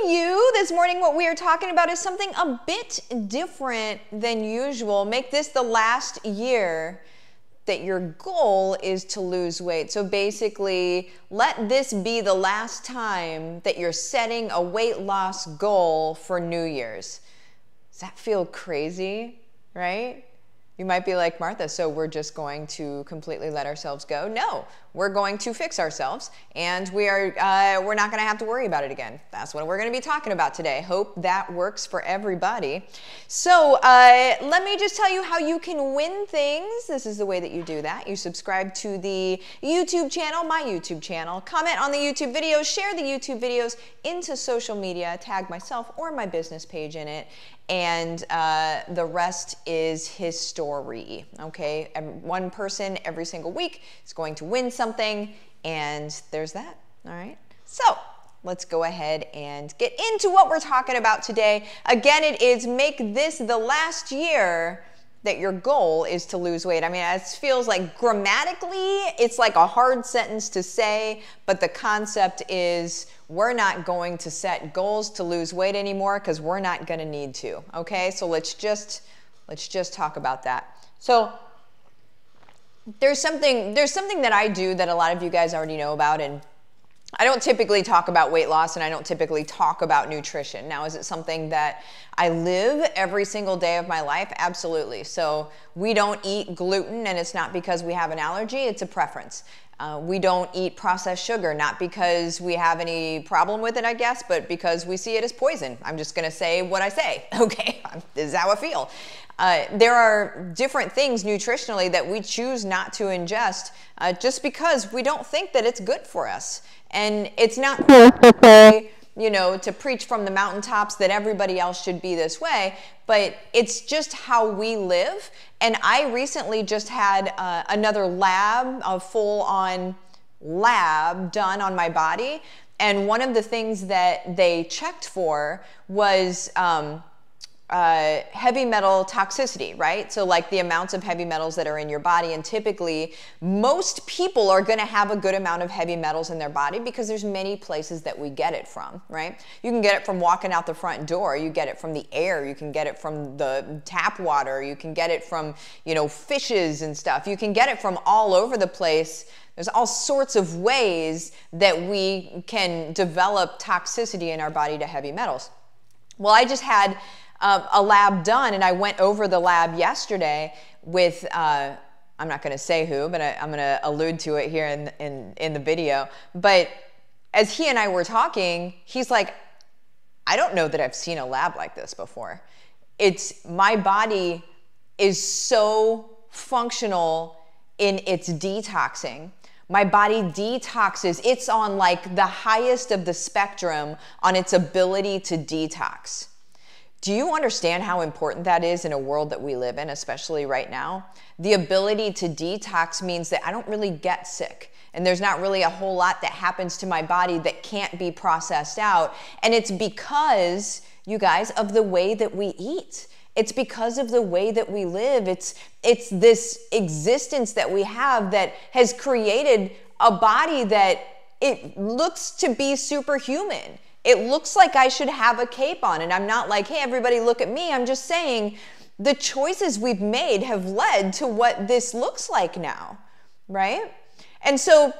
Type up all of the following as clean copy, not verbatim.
you. This morning what we are talking about is something a bit different than usual. Make this the last year that your goal is to lose weight. So basically, let this be the last time that you're setting a weight loss goal for New Year's. Does that feel crazy, right? You might be like, Martha, so we're just going to completely let ourselves go? No, we're going to fix ourselves, and we're not going to have to worry about it again. That's what we're going to be talking about today. Hope that works for everybody. So let me just tell you how you can win things. This is the way that you do that. You subscribe to the YouTube channel, my YouTube channel, comment on the YouTube videos, share the YouTube videos into social media, tag myself or my business page in it, and the rest is history, okay? One person every single week is going to win something, and there's that, all right? So let's go ahead and get into what we're talking about today. Again, it is make this the last year that your goal is to lose weight. I mean, it feels like grammatically, it's like a hard sentence to say, but the concept is we're not going to set goals to lose weight anymore because we're not gonna need to, okay? So let's just talk about that. So there's something that I do that a lot of you guys already know about, and I don't typically talk about weight loss, and I don't typically talk about nutrition. Now, is it something that I live every single day of my life? Absolutely. So we don't eat gluten, and it's not because we have an allergy, it's a preference. We don't eat processed sugar, not because we have any problem with it, I guess, but because we see it as poison. I'm just gonna say what I say, okay? This is how I feel. There are different things nutritionally that we choose not to ingest just because we don't think that it's good for us. And it's not you know, to preach from the mountaintops that everybody else should be this way, but it's just how we live. And I recently just had another lab, a full-on lab done on my body. And one of the things that they checked for was heavy metal toxicity, right? So like the amounts of heavy metals that are in your body, and typically most people are gonna have a good amount of heavy metals in their body because there's many places that we get it from, right? You can get it from walking out the front door, you get it from the air, you can get it from the tap water, you can get it from, you know, fishes and stuff. You can get it from all over the place. There's all sorts of ways that we can develop toxicity in our body to heavy metals. Well, I just had a lab done, and I went over the lab yesterday with, I'm not going to say who, but I'm going to allude to it here in the video. But as he and I were talking, he's like, I don't know that I've seen a lab like this before. My body is so functional in its detoxing. My body detoxes. It's on like the highest of the spectrum on its ability to detox. Do you understand how important that is in a world that we live in, especially right now? The ability to detox means that I don't really get sick, and there's not really a whole lot that happens to my body that can't be processed out. And it's because, you guys, of the way that we eat. It's because of the way that we live. It's this existence that we have that has created a body that it looks to be superhuman. It looks like I should have a cape on, and I'm not like, hey, everybody look at me. I'm just saying the choices we've made have led to what this looks like now, right? And so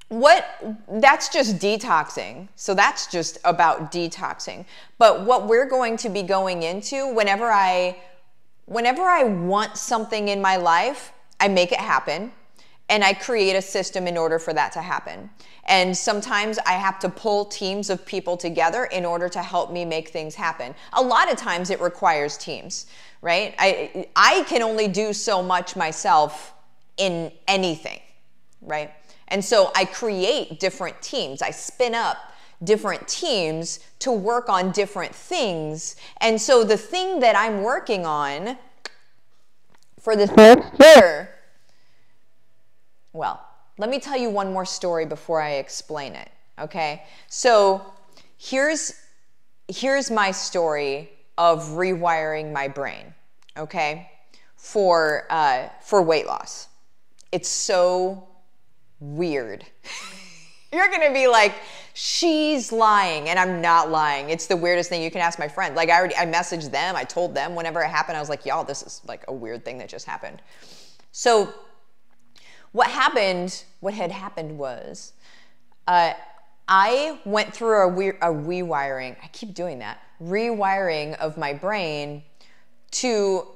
that's just detoxing. So that's just about detoxing. But what we're going to be going into, whenever I want something in my life, I make it happen. And I create a system in order for that to happen. And sometimes I have to pull teams of people together in order to help me make things happen. A lot of times it requires teams, right? I can only do so much myself in anything, right? And so I create different teams. I spin up different teams to work on different things. And so the thing that I'm working on for this next year, well, let me tell you one more story before I explain it, okay? So here's my story of rewiring my brain, okay, for weight loss. It's so weird. You're gonna be like, she's lying, and I'm not lying. It's the weirdest thing. You can ask my friend. Like I messaged them, I told them whenever it happened, I was like, y'all, this is like a weird thing that just happened. So what had happened was, I went through a rewiring, I keep doing that, rewiring of my brain to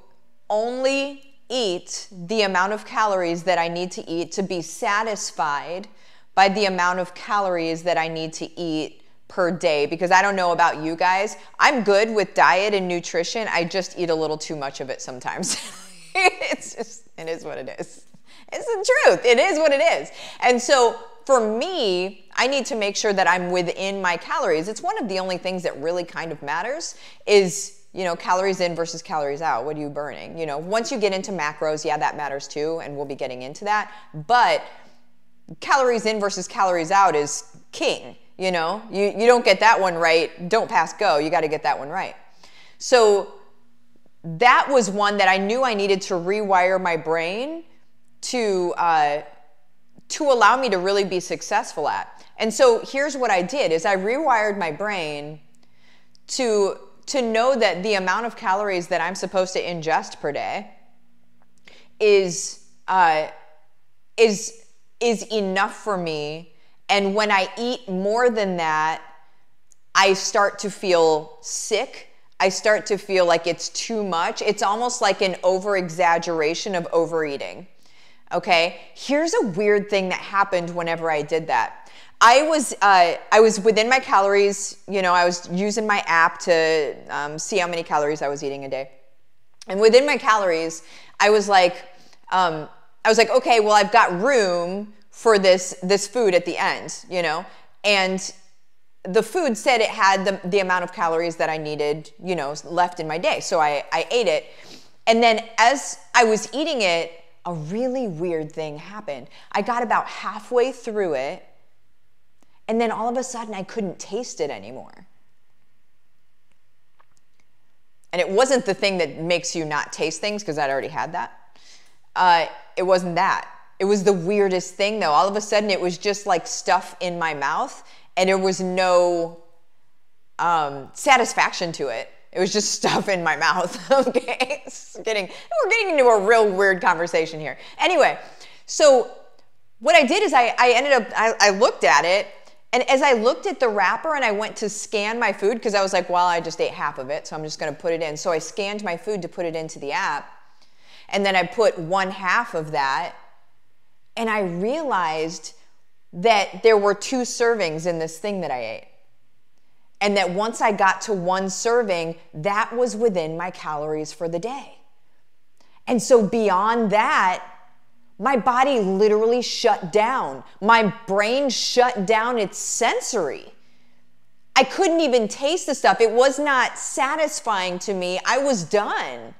only eat the amount of calories that I need to eat to be satisfied by the amount of calories that I need to eat per day. Because I don't know about you guys, I'm good with diet and nutrition, I just eat a little too much of it sometimes. It is what it is. It's the truth, it is what it is. And so for me, I need to make sure that I'm within my calories. It's one of the only things that really kind of matters is, you know, calories in versus calories out. What are you burning? You know, once you get into macros, yeah, that matters too, and we'll be getting into that. But calories in versus calories out is king, you know? You don't get that one right, don't pass go. You got to get that one right. So that was one that I knew I needed to rewire my brain to allow me to really be successful at. And so here's what I did is I rewired my brain to know that the amount of calories that I'm supposed to ingest per day is enough for me. And when I eat more than that, I start to feel sick. I start to feel like it's too much. It's almost like an over-exaggeration of overeating. Okay, here's a weird thing that happened whenever I did that. I was within my calories, you know, I was using my app to see how many calories I was eating a day. And within my calories, I was like, okay, well, I've got room for this food at the end, you know, and the food said it had the amount of calories that I needed, you know, left in my day. So I ate it. And then as I was eating it, a really weird thing happened. I got about halfway through it, and then all of a sudden I couldn't taste it anymore. And it wasn't the thing that makes you not taste things, because I'd already had that. It wasn't that. It was the weirdest thing though. All of a sudden it was just like stuff in my mouth, and there was no satisfaction to it. It was just stuff in my mouth, okay? We're getting into a real weird conversation here. Anyway, so what I did is I looked at it, and as I looked at the wrapper and I went to scan my food, because I was like, well, I just ate half of it, so I'm just gonna put it in. So I scanned my food to put it into the app, and then I put 1/2 of that, and I realized that there were 2 servings in this thing that I ate. And that once I got to 1 serving, that was within my calories for the day. And so beyond that, my body literally shut down. My brain shut down its sensory. I couldn't even taste the stuff. It was not satisfying to me. I was done.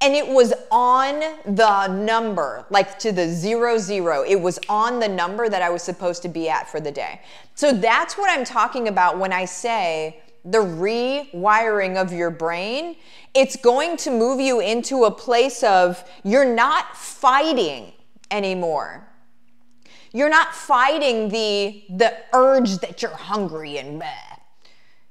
And it was on the number, like to the 00. It was on the number that I was supposed to be at for the day. So that's what I'm talking about when I say the rewiring of your brain. It's going to move you into a place of you're not fighting anymore. You're not fighting the urge that you're hungry and bleh.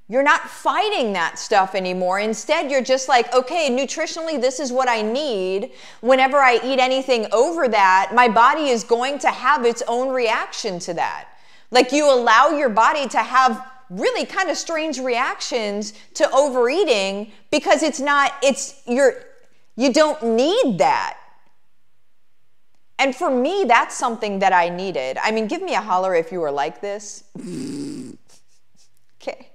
You're not fighting that stuff anymore. Instead, you're just like, okay, nutritionally, this is what I need. Whenever I eat anything over that, my body is going to have its own reaction to that. Like you allow your body to have really kind of strange reactions to overeating because you don't need that. And for me, that's something that I needed. I mean, give me a holler if you were like this. Okay.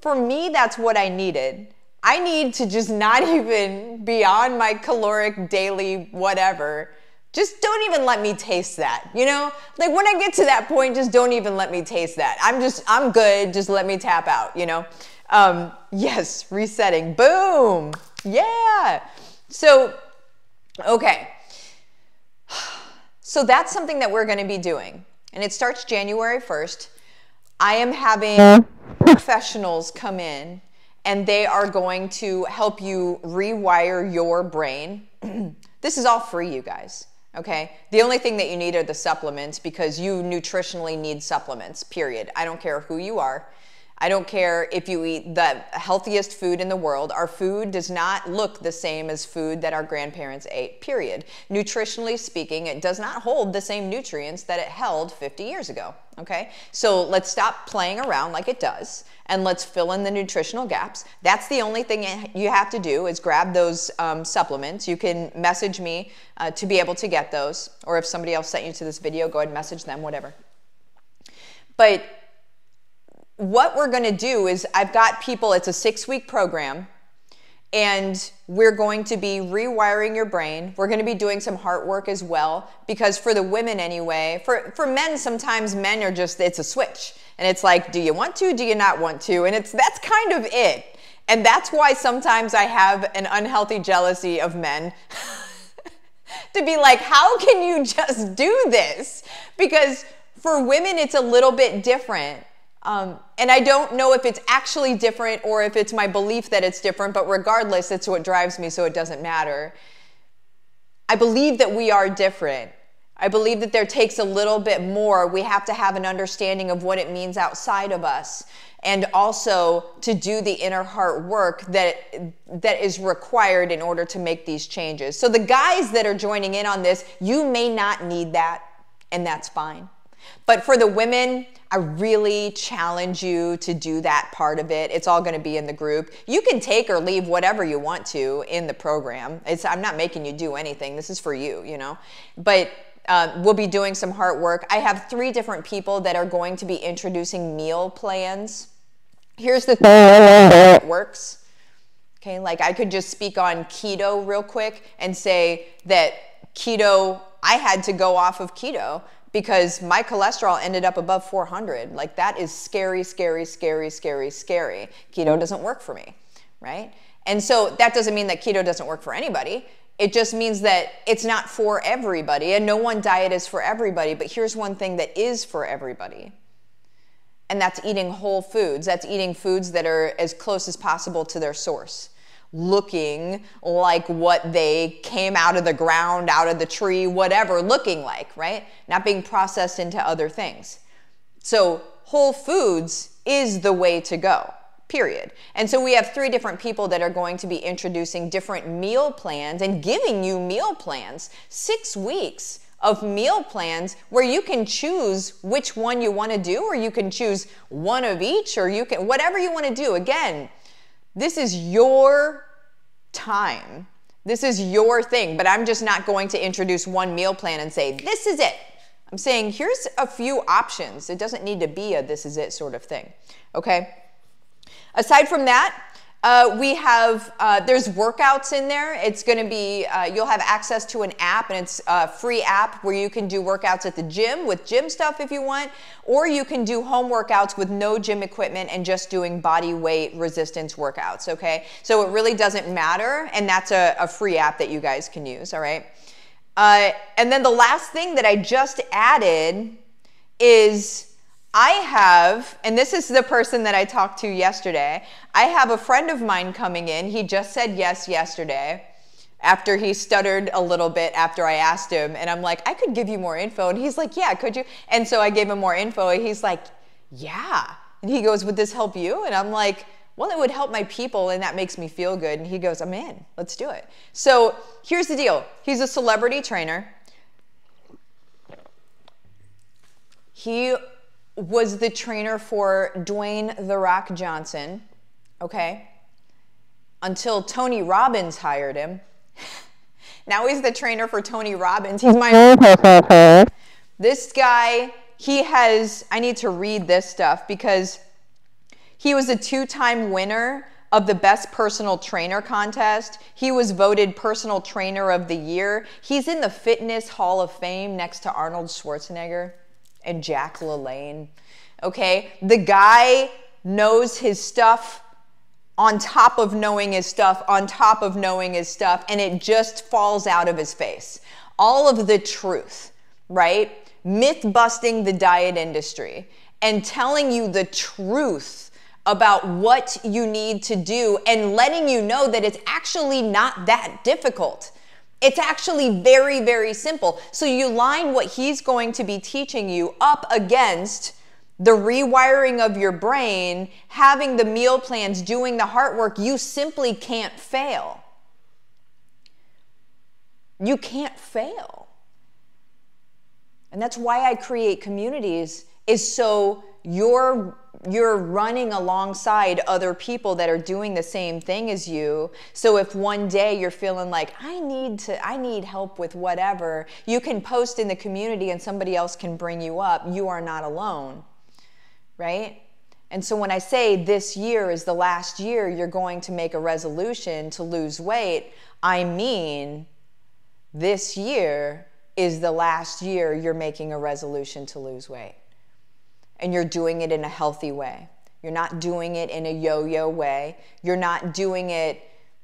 For me, that's what I needed. I need to just not even be on my caloric daily whatever. Just don't even let me taste that, you know? Like when I get to that point, just don't even let me taste that. I'm good, just let me tap out, you know? Yes, resetting, boom, yeah. So, okay. So that's something that we're gonna be doing. And it starts January 1st. I am having professionals come in, and they are going to help you rewire your brain. This is all free, you guys. Okay? The only thing that you need are the supplements, because you nutritionally need supplements, period. I don't care who you are. I don't care if you eat the healthiest food in the world. Our food does not look the same as food that our grandparents ate, period. Nutritionally speaking, it does not hold the same nutrients that it held 50 years ago, okay? So let's stop playing around like it does, and let's fill in the nutritional gaps. That's the only thing you have to do, is grab those supplements. You can message me to be able to get those, or if somebody else sent you to this video, go ahead and message them, whatever. But what we're going to do is, I've got people, it's a 6-week program, and we're going to be rewiring your brain. We're going to be doing some heart work as well, because for the women anyway, for men, sometimes men are just, it's a switch. And it's like, do you want to, do you not want to? And that's kind of it. And that's why sometimes I have an unhealthy jealousy of men. To be like, how can you just do this? Because for women, it's a little bit different. And I don't know if it's actually different or if it's my belief that it's different, but regardless, it's what drives me, so it doesn't matter. I believe that we are different. I believe that there takes a little bit more. We have to have an understanding of what it means outside of us, and also to do the inner heart work that is required in order to make these changes. So the guys that are joining in on this, you may not need that, and that's fine. But for the women, I really challenge you to do that part of it. It's all going to be in the group. You can take or leave whatever you want to in the program. I'm not making you do anything. This is for you, you know. But we'll be doing some heart work. I have 3 different people that are going to be introducing meal plans. Here's the thing that works. Okay, like I could just speak on keto real quick and say that keto, I had to go off of keto because my cholesterol ended up above 400. Like, that is scary, scary, scary, scary, scary. Keto doesn't work for me, right? And so that doesn't mean that keto doesn't work for anybody. It just means that it's not for everybody, and no one diet is for everybody. But here's one thing that is for everybody, and that's eating whole foods. That's eating foods that are as close as possible to their source, looking like what they came out of the ground, out of the tree, whatever, looking like, right? Not being processed into other things. So whole foods is the way to go, period. And so we have 3 different people that are going to be introducing different meal plans and giving you meal plans, 6 weeks of meal plans where you can choose which one you want to do, or you can choose one of each, or you can, whatever you want to do. Again, this is your time. This is your thing, but I'm just not going to introduce one meal plan and say, this is it. I'm saying, here's a few options. It doesn't need to be a this is it sort of thing, okay? Aside from that, we have, there's workouts in there. It's going to be, you'll have access to an app, and it's a free app where you can do workouts at the gym with gym stuff if you want, or you can do home workouts with no gym equipment and just doing body weight resistance workouts, okay? So it really doesn't matter, and that's a free app that you guys can use, all right? And then the last thing that I just added is, I have, and this is the person that I talked to yesterday, I have a friend of mine coming in. He just said yes yesterday after he stuttered a little bit after I asked him. And I'm like, I could give you more info. And he's like, yeah, could you? And so I gave him more info. And he's like, yeah. And he goes, would this help you? And I'm like, well, it would help my people, and that makes me feel good. And he goes, I'm in. Let's do it. So here's the deal. He's a celebrity trainer. He was the trainer for Dwayne "The Rock" Johnson, okay? Until Tony Robbins hired him. Now he's the trainer for Tony Robbins. He's my This guy, he has, I need to read this stuff because he was a 2-time winner of the Best Personal Trainer contest. He was voted Personal Trainer of the Year. He's in the Fitness Hall of Fame next to Arnold Schwarzenegger and Jack LaLanne, okay? The guy knows his stuff on top of knowing his stuff, on top of knowing his stuff, and it just falls out of his face. All of the truth, right? Myth busting the diet industry and telling you the truth about what you need to do and letting you know that it's actually not that difficult. It's actually very, very simple. So you line what he's going to be teaching you up against the rewiring of your brain, having the meal plans, doing the heart work. You simply can't fail. You can't fail. And that's why I create communities, is so you're running alongside other people that are doing the same thing as you. So if one day you're feeling like, I need help with whatever, you can post in the community and somebody else can bring you up. You are not alone, right? And so when I say this year is the last year you're going to make a resolution to lose weight, I mean this year is the last year you're making a resolution to lose weight. And you're doing it in a healthy way. You're not doing it in a yo-yo way. You're not doing it,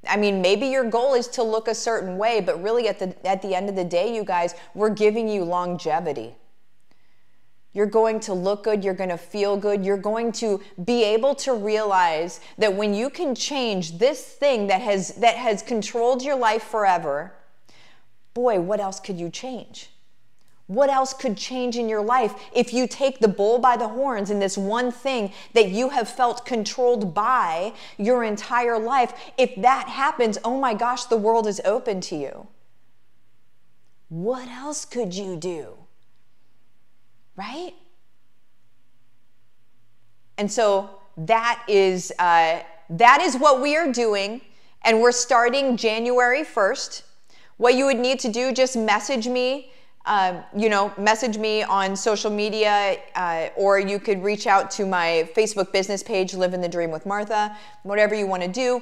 I mean, maybe your goal is to look a certain way, but really at the end of the day, you guys, we're giving you longevity. You're going to look good, you're going to feel good, you're going to be able to realize that when you can change this thing that has controlled your life forever, boy, what else could you change? What else could change in your life if you take the bull by the horns in this one thing that you have felt controlled by your entire life? If that happens, oh my gosh, the world is open to you. What else could you do? Right? And so that is what we are doing, and we're starting January 1st. What you would need to do, just message me. Message me on social media, or you could reach out to my Facebook business page, Livin the Dream with Martha. Whatever you want to do,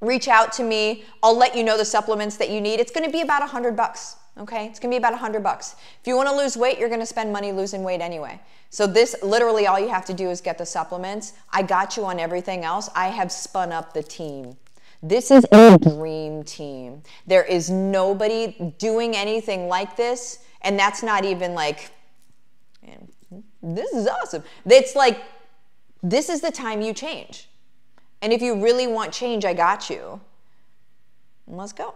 reach out to me. I'll let you know the supplements that you need. It's going to be about $100, okay? It's going to be about $100. If you want to lose weight, you're going to spend money losing weight anyway. So this, literally all you have to do is get the supplements. I got you on everything else. I have spun up the team. This is a dream team. There is nobody doing anything like this. And that's not even like, man, this is awesome. It's like, this is the time you change. And if you really want change, I got you. And let's go.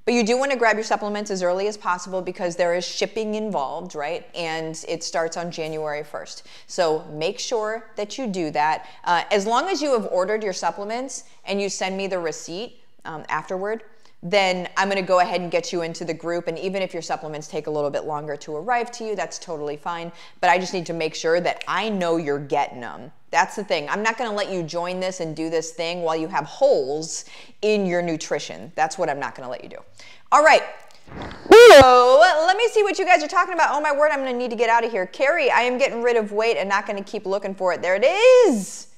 But you do want to grab your supplements as early as possible because there is shipping involved, right? And it starts on January 1st. So make sure that you do that. As long as you have ordered your supplements and you send me the receipt afterward, then I'm going to go ahead and get you into the group. And even if your supplements take a little bit longer to arrive to you, that's totally fine. But I just need to make sure that I know you're getting them. That's the thing. I'm not going to let you join this and do this thing while you have holes in your nutrition. That's what I'm not going to let you do. All right. So let me see what you guys are talking about. Oh my word, I'm going to need to get out of here. Carrie, I am getting rid of weight and not going to keep looking for it. There it is.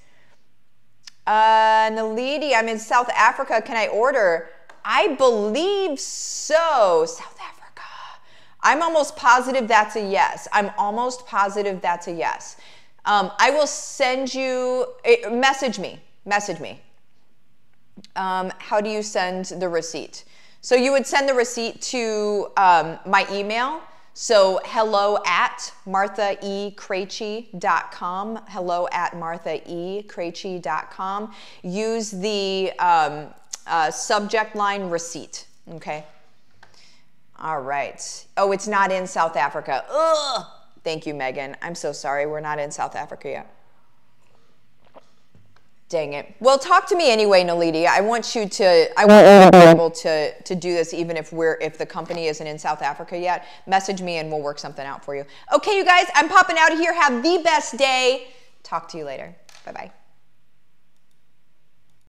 Nalidi, I'm in South Africa. Can I order? I believe so. South Africa. I'm almost positive that's a yes. I'm almost positive that's a yes. I will send you, message me. How do you send the receipt? So you would send the receipt to my email. So hello@marthaekrejci.com. hello@marthaekrejci.com. Use the subject line receipt. Okay. All right. Oh, it's not in South Africa. Ugh. Thank you, Megan. I'm so sorry. We're not in South Africa yet. Dang it. Well, talk to me anyway, Nalidi. I want you to be able to do this even if the company isn't in South Africa yet. Message me and we'll work something out for you. Okay, you guys, I'm popping out of here. Have the best day. Talk to you later. Bye-bye.